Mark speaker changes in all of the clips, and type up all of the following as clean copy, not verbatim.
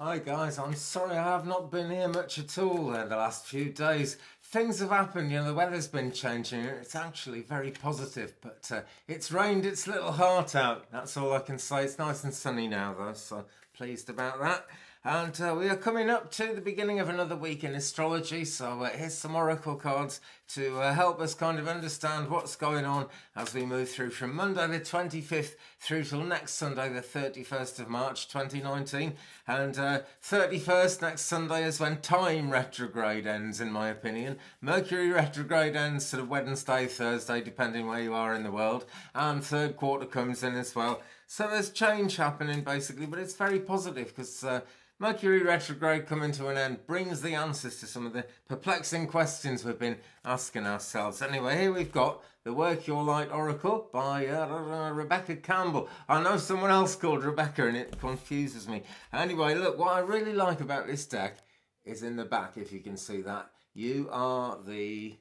Speaker 1: Hi guys, I'm sorry I have not been here much at all the last few days. Things have happened, the weather's been changing. It's actually very positive, but it's rained its little heart out. That's all I can say. It's nice and sunny now though, so pleased about that. And we are coming up to the beginning of another week in astrology, so here's some oracle cards to help us kind of understand what's going on as we move through from Monday the 25th through till next Sunday the 31st of March 2019. And 31st next Sunday is when time retrograde ends, in my opinion. Mercury retrograde ends sort of Wednesday, Thursday, depending where you are in the world, and third quarter comes in as well. So there's change happening basically, but it's very positive because Mercury retrograde coming to an end brings the answers to some of the perplexing questions we've been asking ourselves. Anyway, here we've got the Work Your Light Oracle by Rebecca Campbell. I know someone else called Rebecca and it confuses me. Anyway, look, what I really like about this deck is in the back, if you can see that. You are the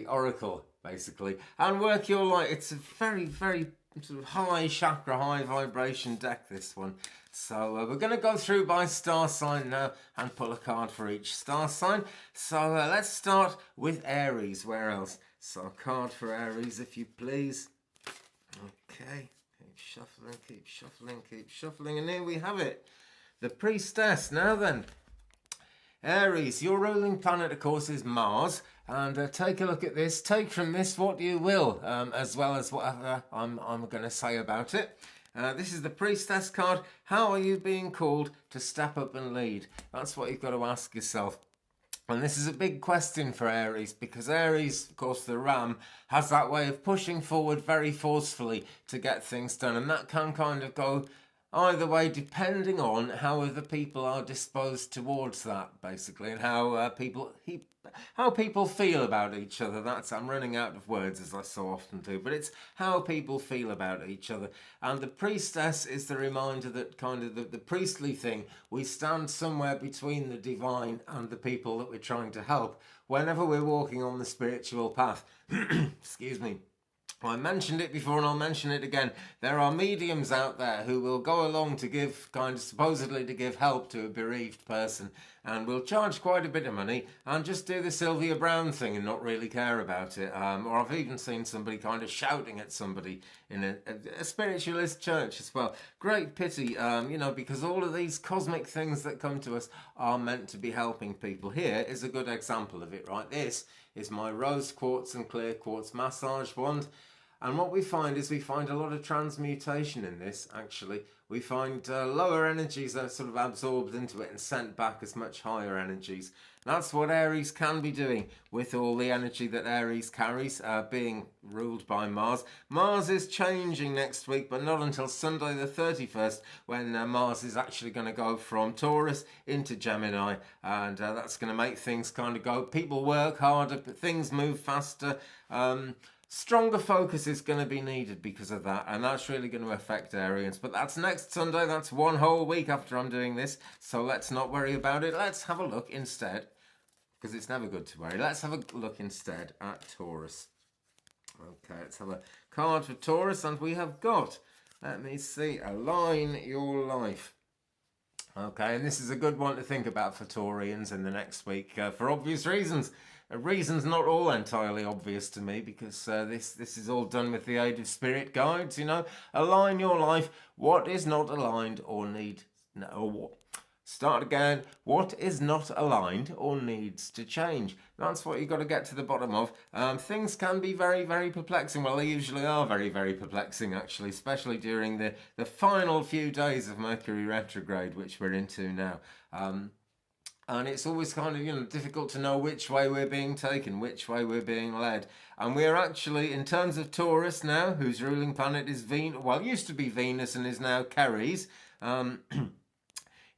Speaker 1: Oracle, basically. And Work Your Light, it's a very, very sort of high chakra, high vibration deck, this one. So we're going to go through by star sign now and pull a card for each star sign. So let's start with Aries. Where else? So a card for Aries, if you please. Okay, keep shuffling, keep shuffling, keep shuffling. And here we have it. The Priestess. Now then, Aries, your ruling planet, of course, is Mars. And take a look at this. Take from this what you will, as well as whatever I'm going to say about it. This is the Priestess card. How are you being called to step up and lead? That's what you've got to ask yourself. And this is a big question for Aries because Aries, of course, the ram, has that way of pushing forward very forcefully to get things done. And that can kind of go either way depending on how other people are disposed towards that, basically, and how people feel about each other. I'm running out of words, as I so often do, but it's how people feel about each other. And the Priestess is the reminder that kind of the priestly thing, we stand somewhere between the divine and the people that we're trying to help whenever we're walking on the spiritual path. Excuse me. I mentioned it before and I'll mention it again. There are mediums out there who will go along to give, supposedly to give help to a bereaved person, and will charge quite a bit of money and just do the Sylvia Browne thing and not really care about it. Or I've even seen somebody kind of shouting at somebody in a spiritualist church as well. Great pity, because all of these cosmic things that come to us are meant to be helping people. Here is a good example of it, right? This is my rose quartz and clear quartz massage wand. And what we find is we find a lot of transmutation in this, actually. We find lower energies that are sort of absorbed into it and sent back as much higher energies. That's what Aries can be doing with all the energy that Aries carries, being ruled by Mars. Mars is changing next week, but not until Sunday the 31st, when Mars is actually going to go from Taurus into Gemini. And that's going to make things kind of go. People work harder, but things move faster. Stronger focus is going to be needed because of that, and that's really going to affect Arians. But that's next Sunday. That's one whole week after I'm doing this, so let's not worry about it. Let's have a look instead, because it's never good to worry. Let's have a look instead at Taurus. Okay, let's have a card for Taurus, and we have got, let me see, Align Your Life. Okay, and this is a good one to think about for Taurians in the next week for obvious reasons. Reasons not all entirely obvious to me, because this is all done with the aid of spirit guides, Align your life. What is not aligned or need... No, what? Start again. What is not aligned or needs to change? That's what you've got to get to the bottom of. Things can be very, very perplexing. Well, they usually are very, very perplexing, actually, especially during the final few days of Mercury retrograde, which we're into now. And it's always kind of, difficult to know which way we're being taken, which way we're being led. And we're actually, in terms of Taurus now, whose ruling planet is Venus, well, used to be Venus and is now Ceres.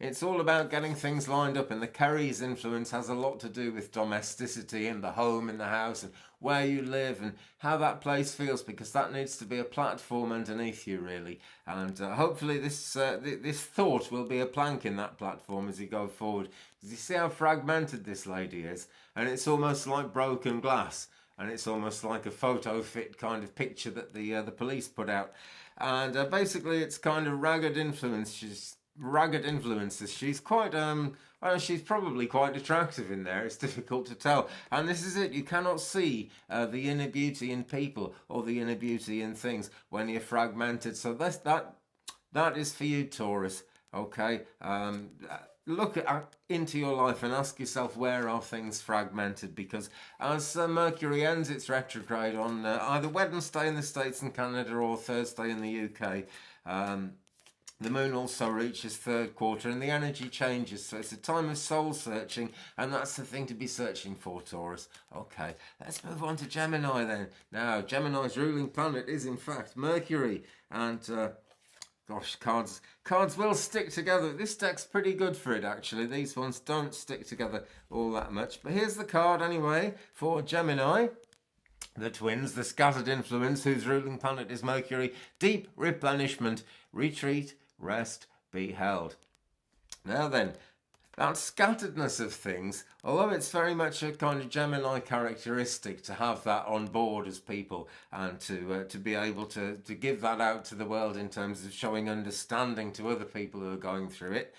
Speaker 1: It's all about getting things lined up, and the Ceres influence has a lot to do with domesticity and the home and the house and where you live and how that place feels, because that needs to be a platform underneath you, really. And hopefully this thought will be a plank in that platform as you go forward. Because you see how fragmented this lady is, and it's almost like broken glass, and it's almost like a photo fit kind of picture that the police put out. And basically it's kind of ragged influence. She's ragged influences. She's quite well, she's probably quite attractive in there. It's difficult to tell. And this is it. You cannot see the inner beauty in people or the inner beauty in things when you're fragmented. So that is for you, Taurus. Okay. Look into your life and ask yourself, where are things fragmented? Because as Mercury ends its retrograde on either Wednesday in the States and Canada or Thursday in the UK, the moon also reaches third quarter and the energy changes. So it's a time of soul searching, and that's the thing to be searching for, Taurus. Okay, let's move on to Gemini then. Now, Gemini's ruling planet is in fact Mercury, and gosh, cards will stick together. This deck's pretty good for it, actually. These ones don't stick together all that much. But here's the card, anyway, for Gemini. The twins, the scattered influence, whose ruling planet is Mercury. Deep replenishment, retreat, rest, be held. Now then, that scatteredness of things, although it's very much a kind of Gemini characteristic to have that on board as people and to be able to give that out to the world in terms of showing understanding to other people who are going through it.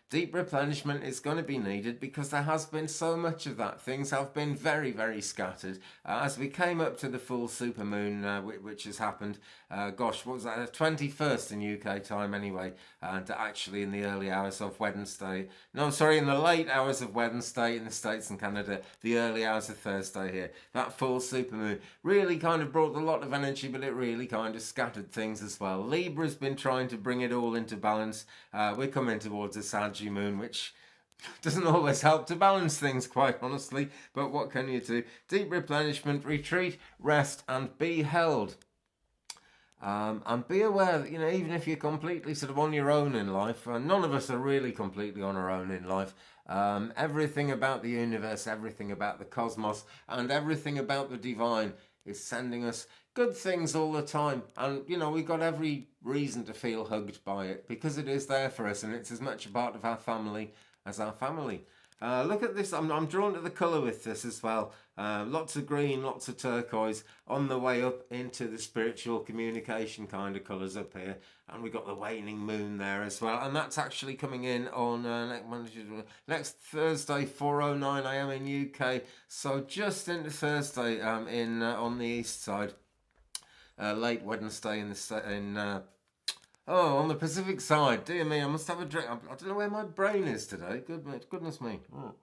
Speaker 1: Deep replenishment is going to be needed because there has been so much of that. Things have been very, very scattered. As we came up to the full supermoon, which has happened, gosh, what was that, 21st in UK time anyway, and actually in the early hours of Wednesday, no, sorry, in the late hours of Wednesday in the States and Canada, the early hours of Thursday here, that full supermoon really kind of brought a lot of energy, but it really kind of scattered things as well. Libra's been trying to bring it all into balance. We're coming towards a Sagittarius moon, which doesn't always help to balance things, quite honestly, but what can you do? Deep replenishment, retreat, rest, and be held. And be aware that, even if you're completely sort of on your own in life, none of us are really completely on our own in life. Everything about the universe, everything about the cosmos, and everything about the divine is sending us good things all the time. And, we've got every reason to feel hugged by it because it is there for us and it's as much a part of our family as our family. Look at this. I'm drawn to the colour with this as well. Lots of green, lots of turquoise on the way up into the spiritual communication kind of colours up here. And we've got the waning moon there as well. And that's actually coming in on next Thursday, 4:09 a.m. in UK. So just into Thursday on the east side. Late Wednesday on the Pacific side. Dear me, I must have a drink. I don't know where my brain is today. Goodness me. Oh.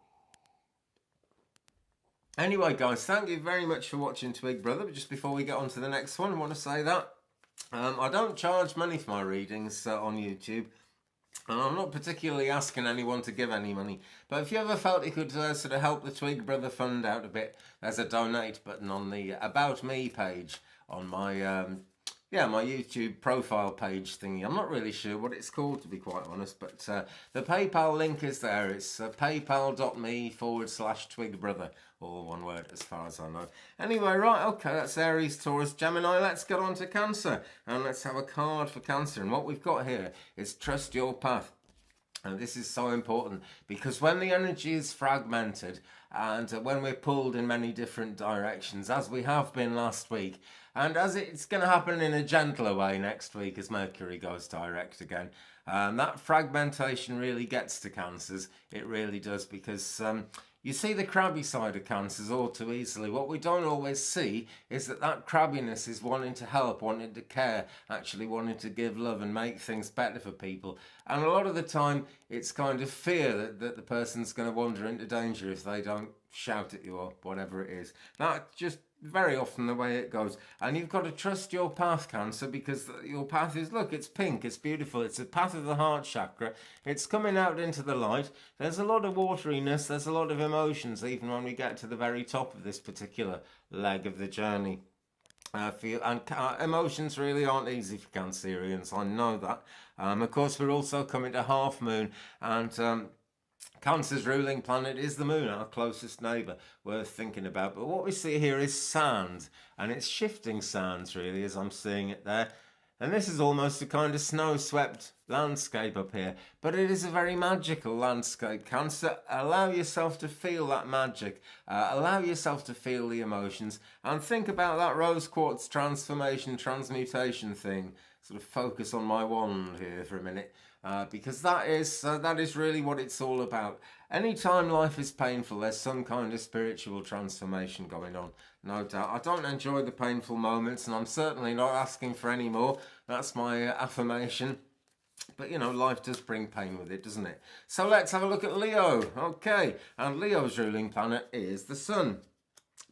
Speaker 1: Anyway, guys, thank you very much for watching Twig Brother. But just before we get on to the next one, I want to say that I don't charge money for my readings on YouTube. And I'm not particularly asking anyone to give any money. But if you ever felt you could sort of help the Twig Brother Fund out a bit, there's a donate button on the About Me page on my my YouTube profile page thingy. I'm not really sure what it's called, to be quite honest, but the PayPal link is there. It's paypal.me/Twig Brother, all one word as far as I know. Anyway, right, okay, that's Aries, Taurus, Gemini. Let's get on to Cancer, and let's have a card for Cancer. And what we've got here is Trust Your Path. And this is so important because when the energy is fragmented and when we're pulled in many different directions, as we have been last week, and as it's going to happen in a gentler way next week as Mercury goes direct again, that fragmentation really gets to Cancers. It really does, because you see the crabby side of Cancers all too easily. What we don't always see is that crabbiness is wanting to help, wanting to care, actually wanting to give love and make things better for people. And a lot of the time, it's kind of fear that the person's going to wander into danger if they don't shout at you or whatever it is. That's just very often the way it goes. And you've got to trust your path, Cancer, because your path is, look, it's pink, it's beautiful, it's a path of the heart chakra, it's coming out into the light. There's a lot of wateriness, there's a lot of emotions, even when we get to the very top of this particular leg of the journey. Emotions really aren't easy for Cancerians, I know that. Of course, we're also coming to half moon, and Cancer's ruling planet is the moon, our closest neighbour, worth thinking about. But what we see here is sand, and it's shifting sands really, as I'm seeing it there. And this is almost a kind of snow-swept landscape up here, but it is a very magical landscape. Cancer, allow yourself to feel that magic, allow yourself to feel the emotions, and think about that rose quartz transformation, transmutation thing. Sort of focus on my wand here for a minute. because that is really what it's all about. Anytime life is painful, there's some kind of spiritual transformation going on, no doubt. I don't enjoy the painful moments, and I'm certainly not asking for any more. That's my affirmation. But you know, life does bring pain with it, doesn't it? So let's have a look at Leo. Okay, and Leo's ruling planet is the Sun.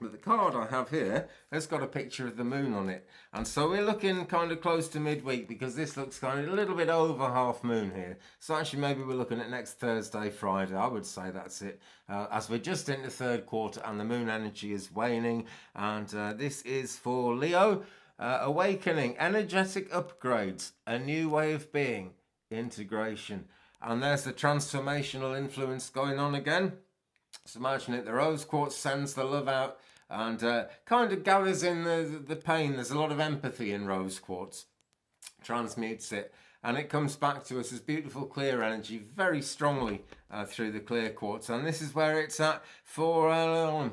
Speaker 1: But the card I have here has got a picture of the moon on it. And so we're looking kind of close to midweek, because this looks kind of a little bit over half moon here. So actually maybe we're looking at next Thursday, Friday. I would say that's it. As we're just in the third quarter and the moon energy is waning. And this is for Leo. Awakening, energetic upgrades, a new way of being, integration. And there's the transformational influence going on again. So imagine it, the rose quartz sends the love out and kind of gathers in the pain. There's a lot of empathy in rose quartz, transmutes it, and it comes back to us as beautiful clear energy very strongly through the clear quartz. And this is where it's at for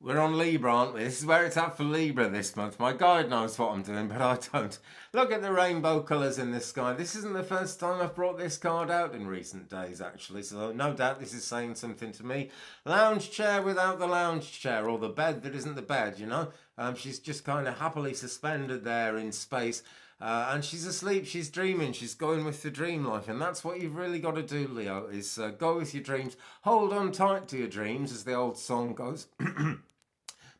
Speaker 1: we're on Libra, aren't we? This is where it's at for Libra this month. My guide knows what I'm doing, but I don't. Look at the rainbow colours in the sky. This isn't the first time I've brought this card out in recent days, actually. So no doubt this is saying something to me. Lounge chair without the lounge chair, or the bed that isn't the bed, you know. She's just kind of happily suspended there in space. And she's asleep, she's dreaming, she's going with the dream life. And that's what you've really got to do, Leo, is go with your dreams. Hold on tight to your dreams, as the old song goes.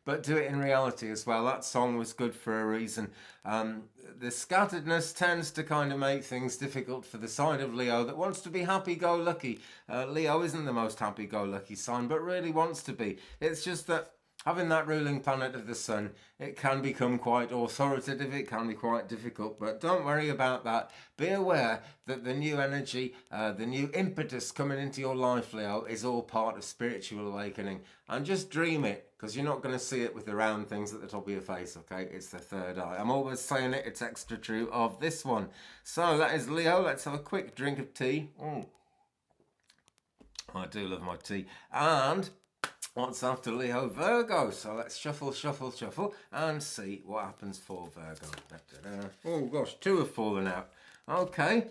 Speaker 1: But do it in reality as well. That song was good for a reason. The scatteredness tends to kind of make things difficult for the side of Leo that wants to be happy-go-lucky. Leo isn't the most happy-go-lucky sign, but really wants to be. It's just that having that ruling planet of the Sun, it can become quite authoritative, it can be quite difficult, but don't worry about that. Be aware that the new energy, the new impetus coming into your life, Leo, is all part of spiritual awakening. And just dream it, because you're not going to see it with the round things at the top of your face, okay? It's the third eye. I'm always saying it, it's extra true of this one. So that is Leo. Let's have a quick drink of tea. I do love my tea. And what's after Leo? Virgo. So let's shuffle, shuffle, shuffle and see what happens for Virgo. Oh gosh, two have fallen out. Okay,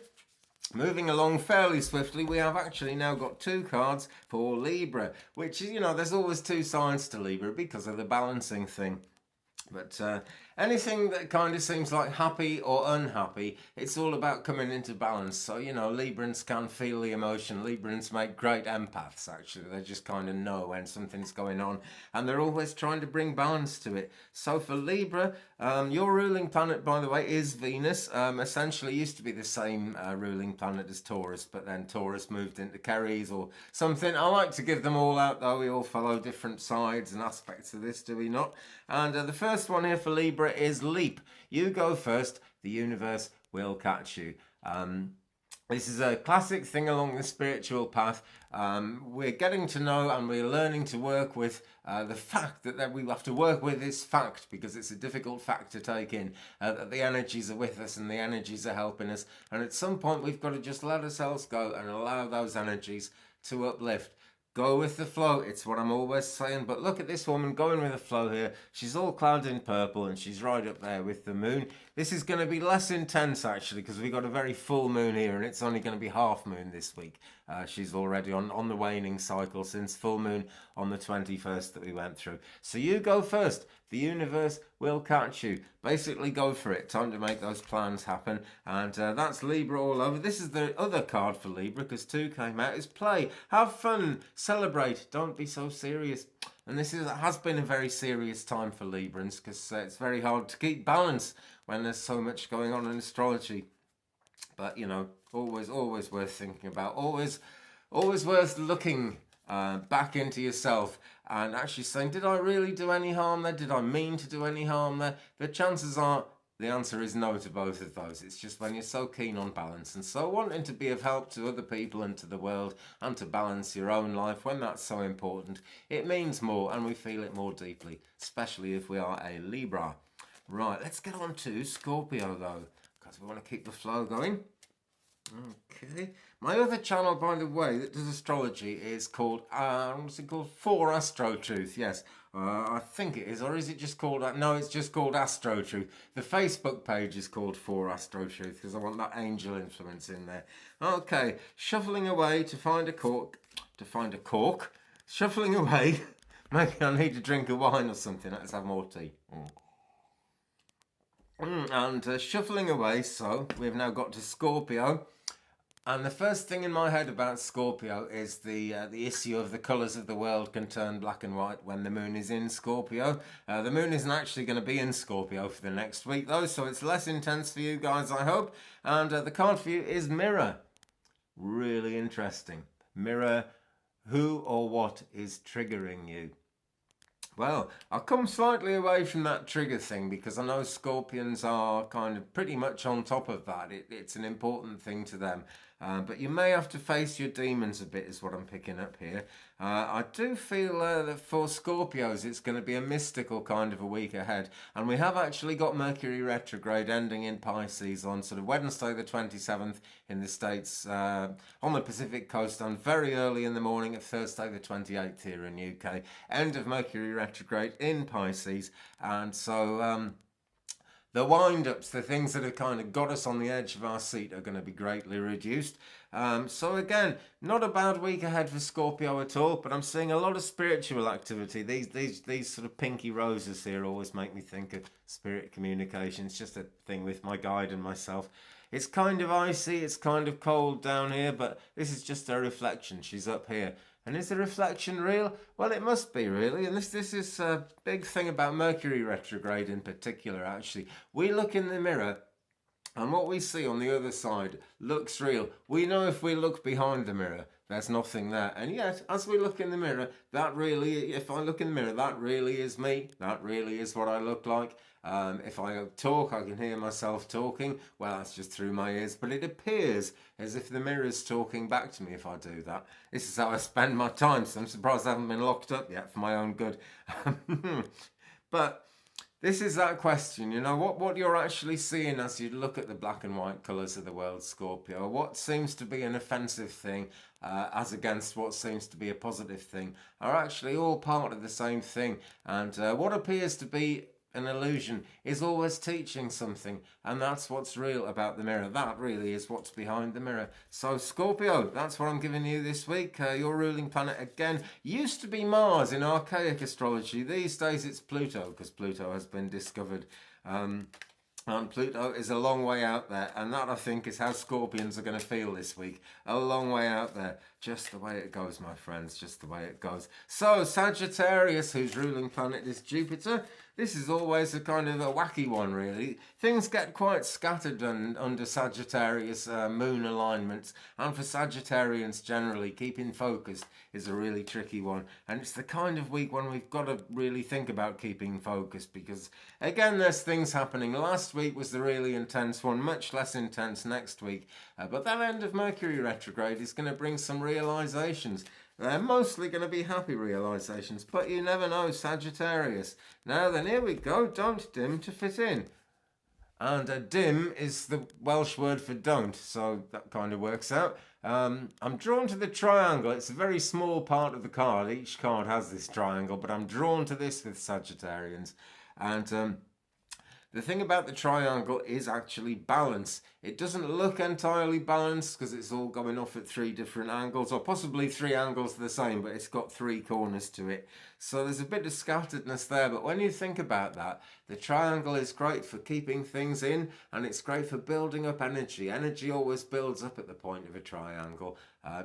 Speaker 1: moving along fairly swiftly, we have actually now got two cards for Libra, which is, you know, there's always two sides to Libra because of the balancing thing. But anything that kind of seems like happy or unhappy, it's all about coming into balance. So, you know, Librans can feel the emotion. Librans make great empaths, actually. They just kind of know when something's going on. And they're always trying to bring balance to it. So for Libra, your ruling planet, by the way, is Venus. Essentially used to be the same ruling planet as Taurus, but then Taurus moved into Ceres or something. I like to give them all out, though. We all follow different sides and aspects of this, do we not? And the first one here for Libra is leap. You go first, the universe will catch you. This is a classic thing along the spiritual path. We're getting to know and we're learning to work with the fact that we have to work with this fact, because it's a difficult fact to take in, that the energies are with us and the energies are helping us. And at some point we've got to just let ourselves go and allow those energies to uplift. Go with the flow, it's what I'm always saying. But look at this woman going with the flow here. She's all clad in purple and she's right up there with the moon. This is going to be less intense, actually, because we've got a very full moon here and it's only going to be half moon this week. She's already on the waning cycle since full moon on the 21st that we went through. So you go first. The universe will catch you. Basically, go for it. Time to make those plans happen. And that's Libra all over. This is the other card for Libra, because two came out, is play. Have fun. Celebrate. Don't be so serious. And this has been a very serious time for Librans, because it's very hard to keep balance when there's so much going on in astrology. But, you know, always worth thinking about. Always worth looking back into yourself and actually saying, did I really do any harm there? Did I mean to do any harm there? The chances are the answer is no to both of those. It's just when you're so keen on balance and so wanting to be of help to other people and to the world and to balance your own life, when that's so important, it means more and we feel it more deeply, especially if we are a Libra. Right, let's get on to Scorpio though, because we want to keep the flow going. Okay. My other channel, by the way, that does astrology is called, what's it called? For Astro Truth, yes. I think it is, or is it just called, no, it's just called Astro Truth. The Facebook page is called For Astro Truth because I want that angel influence in there. Okay, shuffling away to find a cork, shuffling away. Maybe I need to drink a wine or something. Let's have more tea. And shuffling away, so we've now got to Scorpio. And the first thing in my head about Scorpio is the issue of the colours of the world can turn black and white when the moon is in Scorpio. The moon isn't actually going to be in Scorpio for the next week though, so it's less intense for you guys, I hope. And the card for you is Mirror. Really interesting. Mirror, who or what is triggering you? Well, I'll come slightly away from that trigger thing because I know Scorpions are kind of pretty much on top of that. It's an important thing to them. But you may have to face your demons a bit is what I'm picking up here. I do feel that for Scorpios it's going to be a mystical kind of a week ahead. And we have actually got Mercury retrograde ending in Pisces on sort of Wednesday the 27th in the States on the Pacific coast and very early in the morning of Thursday the 28th here in UK. End of Mercury retrograde in Pisces. And so the wind-ups, the things that have kind of got us on the edge of our seat are going to be greatly reduced. So again, not a bad week ahead for Scorpio at all, but I'm seeing a lot of spiritual activity. These sort of pinky roses here always make me think of spirit communication. It's just a thing with my guide and myself. It's kind of icy, it's kind of cold down here, but this is just a reflection. She's up here. And is the reflection real? Well, it must be, really. And this is a big thing about Mercury retrograde in particular, actually. We look in the mirror, and what we see on the other side looks real. We know if we look behind the mirror, there's nothing there. And yet, as we look in the mirror, if I look in the mirror, that really is me. That really is what I look like. If I talk, I can hear myself talking. Well, that's just through my ears. But it appears as if the mirror's talking back to me if I do that. This is how I spend my time, so I'm surprised I haven't been locked up yet for my own good. But this is that question, you know, what you're actually seeing as you look at the black and white colours of the world, Scorpio. What seems to be an offensive thing as against what seems to be a positive thing are actually all part of the same thing. And what appears to be an illusion is always teaching something, and that's what's real about the mirror. That really is what's behind the mirror. So Scorpio, that's what I'm giving you this week. Your ruling planet again used to be Mars in archaic astrology. These days it's Pluto because Pluto has been discovered. And Pluto is a long way out there, and that I think is how Scorpions are going to feel this week. A long way out there. Just the way it goes, my friends, just the way it goes. So Sagittarius, whose ruling planet is Jupiter, this is always a kind of a wacky one, really. Things get quite scattered under Sagittarius moon alignments, and for Sagittarians generally, keeping focused is a really tricky one. And it's the kind of week when we've got to really think about keeping focused because, again, there's things happening. Last week was the really intense one, much less intense next week. But that end of Mercury retrograde is going to bring some realizations. They're mostly going to be happy realizations, but you never know, Sagittarius. Now then, here we go. Don't dim to fit in. And dim is the Welsh word for don't, so that kind of works out. I'm drawn to the triangle. It's a very small part of the card. Each card has this triangle, but I'm drawn to this with Sagittarians. And the thing about the triangle is actually balance. It doesn't look entirely balanced because it's all going off at 3 different angles, or possibly 3 angles the same, but it's got 3 corners to it. So there's a bit of scatteredness there, but when you think about that, the triangle is great for keeping things in, and it's great for building up energy. Energy always builds up at the point of a triangle.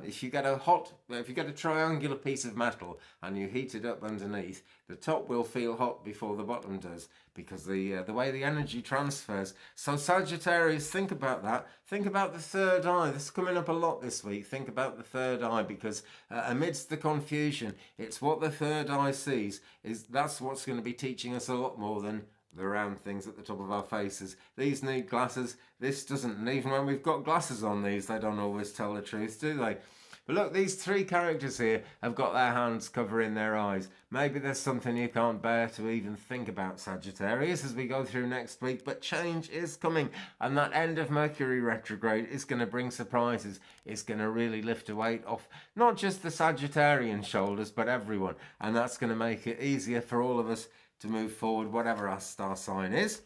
Speaker 1: If you get a triangular piece of metal and you heat it up underneath, the top will feel hot before the bottom does because the way the energy transfers. So Sagittarius, think about that. Think about the third eye. This is coming up a lot this week. Think about the third eye because amidst the confusion, it's what the third eye sees. That's what's going to be teaching us a lot more than the round things at the top of our faces. These need glasses. This doesn't. And even when we've got glasses on these, they don't always tell the truth, do they? But look, these three characters here have got their hands covering their eyes. Maybe there's something you can't bear to even think about, Sagittarius, as we go through next week. But change is coming, and that end of Mercury retrograde is going to bring surprises. It's going to really lift a weight off not just the Sagittarian shoulders, but everyone. And that's going to make it easier for all of us to move forward, whatever our star sign is.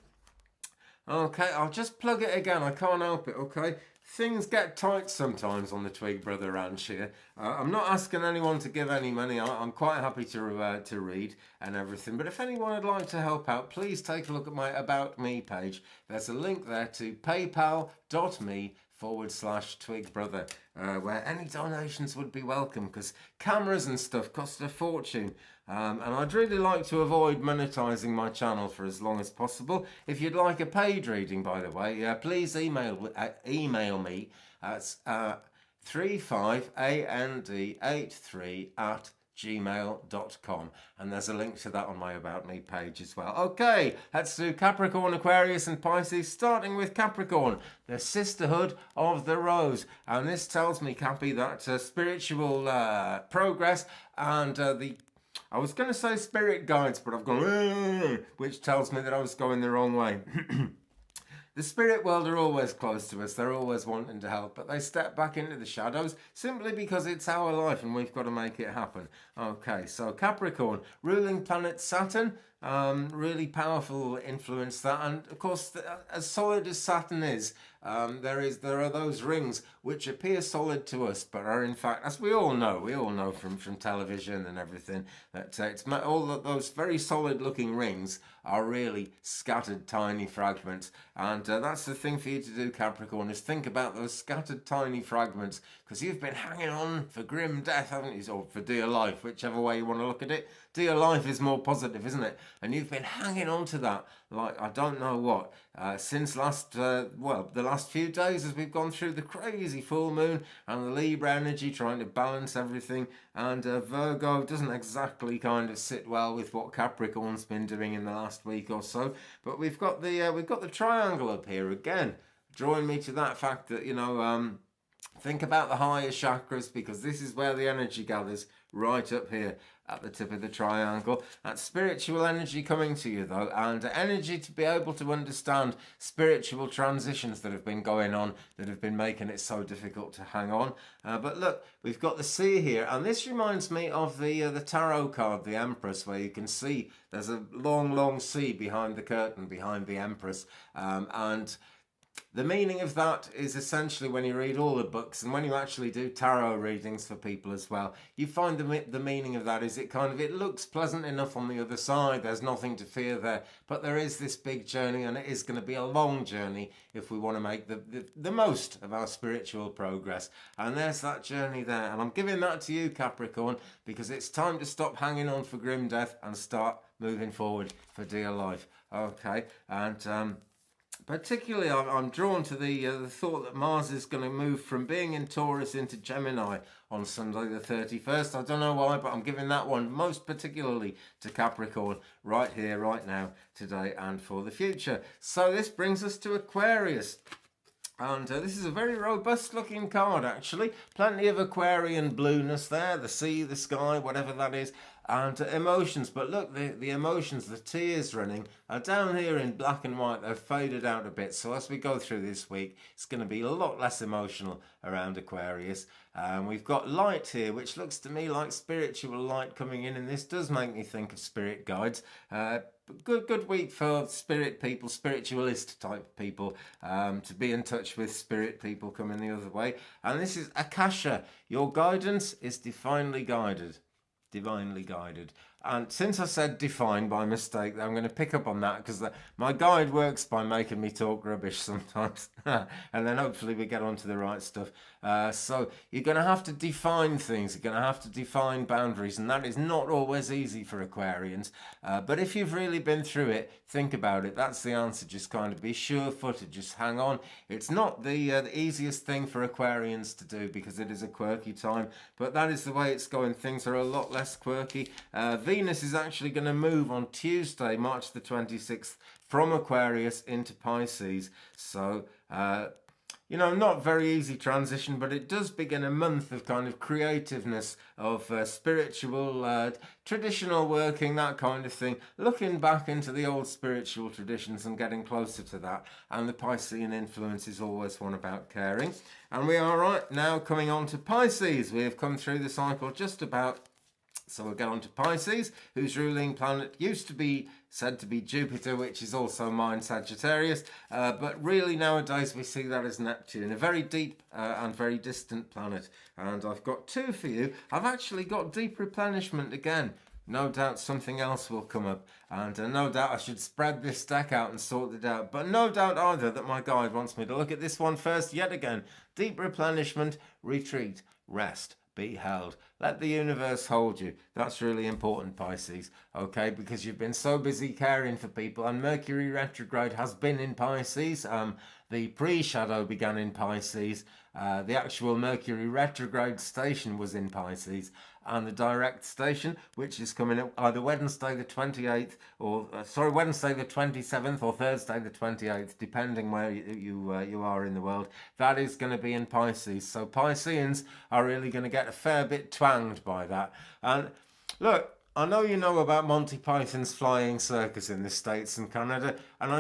Speaker 1: Okay, I'll just plug it again. I can't help it, okay? Things get tight sometimes on the Twig Brother Ranch here. I'm not asking anyone to give any money. I'm quite happy to read and everything. But if anyone would like to help out, please take a look at my About Me page. There's a link there to paypal.me/Twig Brother, where any donations would be welcome, because cameras and stuff cost a fortune. And I'd really like to avoid monetizing my channel for as long as possible. If you'd like a paid reading, by the way, please email me at 35and83@gmail.com, and there's a link to that on my About Me page as well. Okay, let's do Capricorn, Aquarius and Pisces, starting with Capricorn, the sisterhood of the rose. And this tells me, Cappy, that spiritual progress and I was going to say spirit guides, but I've gone, which tells me that I was going the wrong way. The spirit world are always close to us. They're always wanting to help, but they step back into the shadows simply because it's our life and we've got to make it happen. Okay, so Capricorn, ruling planet Saturn, really powerful influence that. And of course, as solid as Saturn is, there are those rings which appear solid to us, but are in fact, as we all know from television and everything, that it's all those very solid looking rings are really scattered tiny fragments. And that's the thing for you to do, Capricorn, is think about those scattered tiny fragments, because you've been hanging on for grim death, haven't you, or for dear life, whichever way you want to look at it. Dear life is more positive, isn't it? And you've been hanging on to that like I don't know what since the last few days, as we've gone through the crazy full moon and the Libra energy trying to balance everything. And Virgo doesn't exactly kind of sit well with what Capricorn's been doing in the last week or so. But we've got the triangle up here again, drawing me to that fact that, think about the higher chakras, because this is where the energy gathers, right up here at the tip of the triangle. That's spiritual energy coming to you, though, and energy to be able to understand spiritual transitions that have been going on, that have been making it so difficult to hang on. But look, we've got the sea here, and this reminds me of the tarot card, the Empress, where you can see there's a long, long sea behind the curtain, behind the Empress, and the meaning of that is essentially, when you read all the books and when you actually do tarot readings for people as well, you find the meaning of that is it looks pleasant enough on the other side. There's nothing to fear there, but there is this big journey, and it is going to be a long journey if we want to make the most of our spiritual progress. And there's that journey there, and I'm giving that to you, Capricorn, because it's time to stop hanging on for grim death and start moving forward for dear life. Okay, and particularly, I'm drawn to the thought that Mars is going to move from being in Taurus into Gemini on Sunday the 31st. I don't know why, but I'm giving that one most particularly to Capricorn right here, right now, today and for the future. So this brings us to Aquarius. And this is a very robust looking card, actually. Plenty of Aquarian blueness there, the sea, the sky, whatever that is, and emotions. But look, the emotions, the tears running, are down here in black and white. They've faded out a bit. So as we go through this week, it's going to be a lot less emotional around Aquarius. We've got light here, which looks to me like spiritual light coming in, and this does make me think of spirit guides. Good week for spirit people, spiritualist type people, to be in touch with spirit people coming the other way. And this is Akasha. Your guidance is divinely guided. Divinely guided. And since I said define by mistake, I'm going to pick up on that, because my guide works by making me talk rubbish sometimes. And then hopefully we get onto the right stuff. So you're going to have to define things. You're going to have to define boundaries. And that is not always easy for Aquarians. But if you've really been through it, think about it. That's the answer. Just kind of be sure-footed. Just hang on. It's not the easiest thing for Aquarians to do, because it is a quirky time. But that is the way it's going. Things are a lot less quirky. Venus is actually going to move on Tuesday, March the 26th, from Aquarius into Pisces. So not very easy transition, but it does begin a month of kind of creativeness, of spiritual, traditional working, that kind of thing, looking back into the old spiritual traditions and getting closer to that. And the Piscean influence is always one about caring. And we are right now coming on to Pisces. We have come through the cycle just about. So we'll get on to Pisces, whose ruling planet used to be said to be Jupiter, which is also mine, Sagittarius. But really nowadays we see that as Neptune, a very deep and very distant planet. And I've got two for you. I've actually got deep replenishment again. No doubt something else will come up. And no doubt I should spread this deck out and sort it out. But no doubt either that my guide wants me to look at this one first yet again. Deep replenishment, retreat, rest. Be held. Let the universe hold you. That's really important, Pisces, okay? Because you've been so busy caring for people, and Mercury retrograde has been in Pisces. The pre-shadow began in Pisces. The actual Mercury retrograde station was in Pisces, and the direct station, which is coming up either Wednesday the 28th or Wednesday the 27th or Thursday the 28th, depending where you are in the world. That is going to be in Pisces. So Pisceans are really going to get a fair bit twanged by that. And look, I know you know about Monty Python's Flying Circus in the States and Canada, and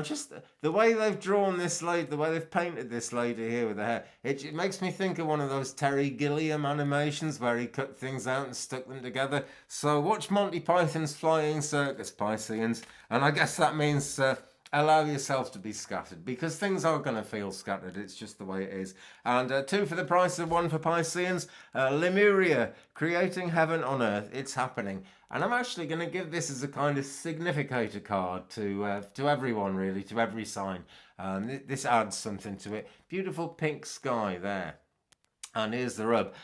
Speaker 1: the way they've drawn this lady, the way they've painted this lady here with her hair, it makes me think of one of those Terry Gilliam animations where he cut things out and stuck them together. So watch Monty Python's Flying Circus, Pisceans, and I guess that means allow yourself to be scattered, because things are going to feel scattered. It's just the way it is. And 2 for the price of 1 for Pisceans. Lemuria, creating heaven on earth. It's happening. And I'm actually going to give this as a kind of significator card to everyone, really, to every sign. This adds something to it. Beautiful pink sky there. And here's the rub.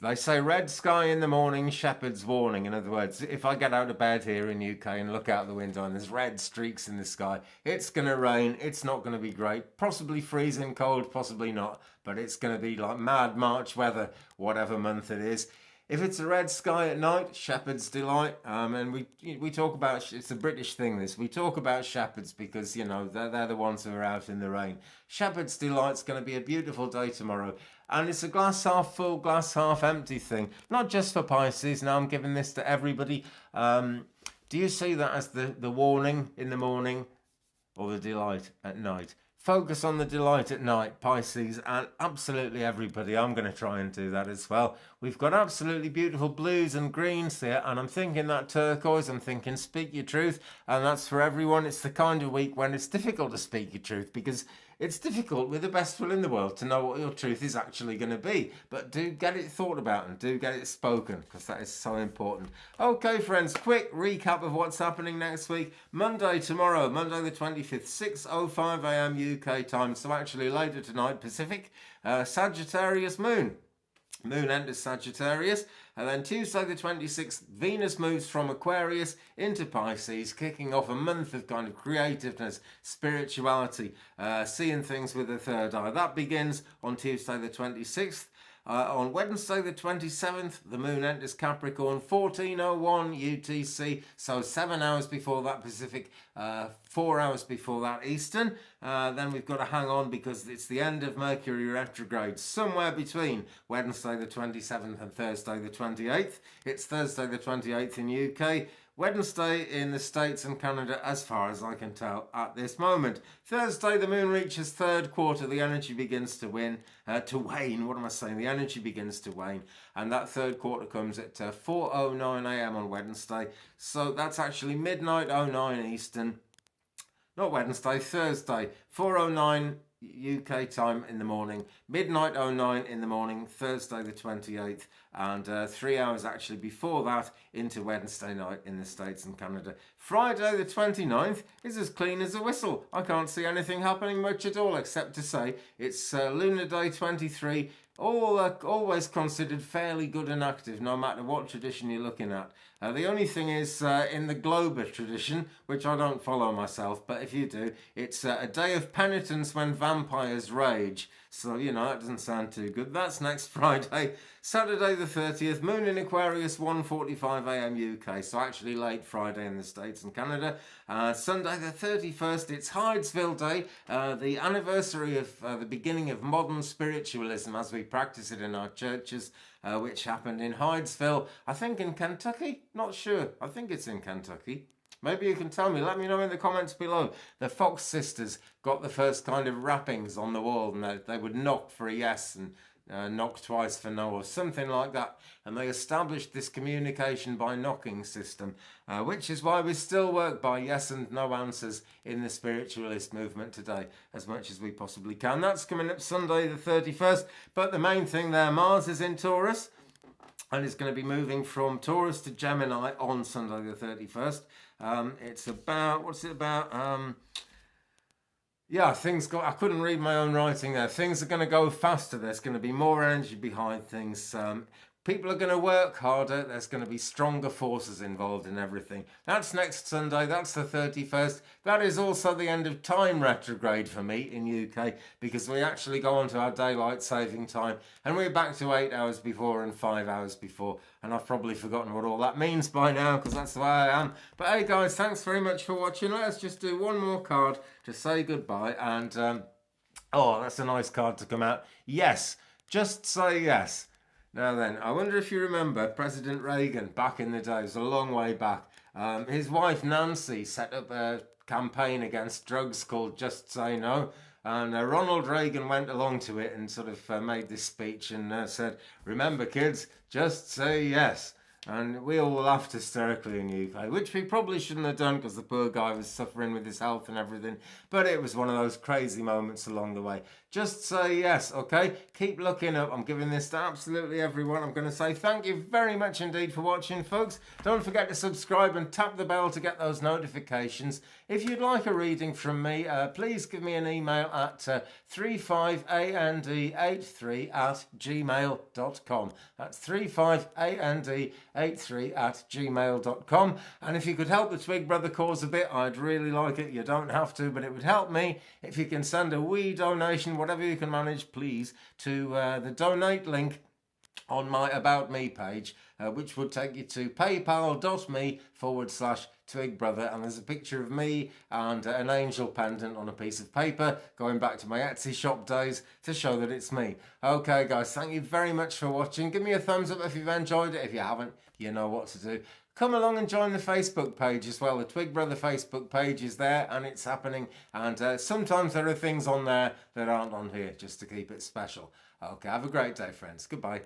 Speaker 1: They say red sky in the morning, shepherd's warning. In other words, if I get out of bed here in UK and look out the window and there's red streaks in the sky, it's going to rain, it's not going to be great, possibly freezing cold, possibly not, but it's going to be like mad March weather, whatever month it is. If it's a red sky at night, shepherd's delight. And we talk about, it's a British thing this, we talk about shepherds because, they're the ones who are out in the rain. Shepherd's delight's going to be a beautiful day tomorrow. And it's a glass half full, glass half empty thing. Not just for Pisces. Now I'm giving this to everybody. Do you see that as the warning in the morning or the delight at night? Focus on the delight at night, Pisces, and absolutely everybody. I'm going to try and do that as well. We've got absolutely beautiful blues and greens here, and I'm thinking that turquoise, I'm thinking speak your truth, and that's for everyone. It's the kind of week when it's difficult to speak your truth, because it's difficult with the best will in the world to know what your truth is actually going to be. But do get it thought about and do get it spoken, because that is so important. Okay, friends, quick recap of what's happening next week. Monday tomorrow, Monday the 25th, 6:05 a.m. UK time. So actually later tonight, Pacific, Sagittarius moon. Moon enters Sagittarius, and then Tuesday the 26th, Venus moves from Aquarius into Pisces, kicking off a month of kind of creativeness, spirituality, seeing things with the third eye. That begins on Tuesday the 26th. On Wednesday the 27th, the moon enters Capricorn, 14:01 UTC, so 7 hours before that Pacific, 4 hours before that Eastern. Then we've got to hang on because it's the end of Mercury retrograde, somewhere between Wednesday the 27th and Thursday the 28th. It's Thursday the 28th in UK. Wednesday in the States and Canada, as far as I can tell at this moment. Thursday, the moon reaches third quarter. The energy begins to wane. The energy begins to wane. And that third quarter comes at 4:09 a.m. on Wednesday. So that's actually midnight 09 Eastern. Not Wednesday, Thursday, 4:09 UK time in the morning, midnight 09 in the morning, Thursday the 28th, and 3 hours actually before that into Wednesday night in the States and Canada. Friday the 29th is as clean as a whistle. I can't see anything happening much at all except to say it's Lunar Day 23, always considered fairly good and active no matter what tradition you're looking at. The only thing is in the Glober tradition, which I don't follow myself, but if you do, it's a day of penitence when vampires rage. So, that doesn't sound too good. That's next Friday. Saturday the 30th, Moon in Aquarius, 1:45 a.m. UK. So actually late Friday in the States and Canada. Sunday the 31st, it's Hydesville Day, the anniversary of the beginning of modern spiritualism as we practice it in our churches, which happened in Hydesville, I think in Kentucky. Not sure. I think it's in Kentucky. Maybe you can tell me. Let me know in the comments below. The Fox sisters got the first kind of wrappings on the wall, and they would knock for a yes and knock twice for no, or something like that. And they established this communication by knocking system, which is why we still work by yes and no answers in the spiritualist movement today, as much as we possibly can. That's coming up Sunday the 31st. But the main thing there, Mars is in Taurus, and it's going to be moving from Taurus to Gemini on Sunday the 31st. It's about, what's it about? Yeah, I couldn't read my own writing there. Things are going to go faster. There's going to be more energy behind things. People are going to work harder. There's going to be stronger forces involved in everything. That's next Sunday. That's the 31st. That is also the end of time retrograde for me in UK, because we actually go on to our daylight saving time and we're back to 8 hours before and 5 hours before. And I've probably forgotten what all that means by now, because that's the way I am. But hey guys, thanks very much for watching. Let's just do one more card to say goodbye. And oh, that's a nice card to come out. Yes, just say yes. Now then, I wonder if you remember President Reagan back in the day. It was a long way back. His wife Nancy set up a campaign against drugs called Just Say No. And Ronald Reagan went along to it and sort of made this speech and said, remember kids, just say yes. And we all laughed hysterically in the UK, which we probably shouldn't have done because the poor guy was suffering with his health and everything. But it was one of those crazy moments along the way. Just say yes, okay? Keep looking up. I'm giving this to absolutely everyone. I'm going to say thank you very much indeed for watching, folks. Don't forget to subscribe and tap the bell to get those notifications. If you'd like a reading from me, please give me an email at 35and83@gmail.com. That's 35and83@gmail.com. And if you could help the Twig Brother cause a bit, I'd really like it. You don't have to, but it would help me if you can send a wee donation, whatever you can manage, please, to the donate link on my About Me page, which would take you to paypal.me/Twig Brother, and there's a picture of me and an angel pendant on a piece of paper going back to my Etsy shop days to show that it's me. Okay guys, thank you very much for watching. Give me a thumbs up if you've enjoyed it. If you haven't, you know what to do. Come along and join the Facebook page as well. The Twig Brother Facebook page is there and it's happening. And sometimes there are things on there that aren't on here, just to keep it special. Okay, have a great day, friends. Goodbye.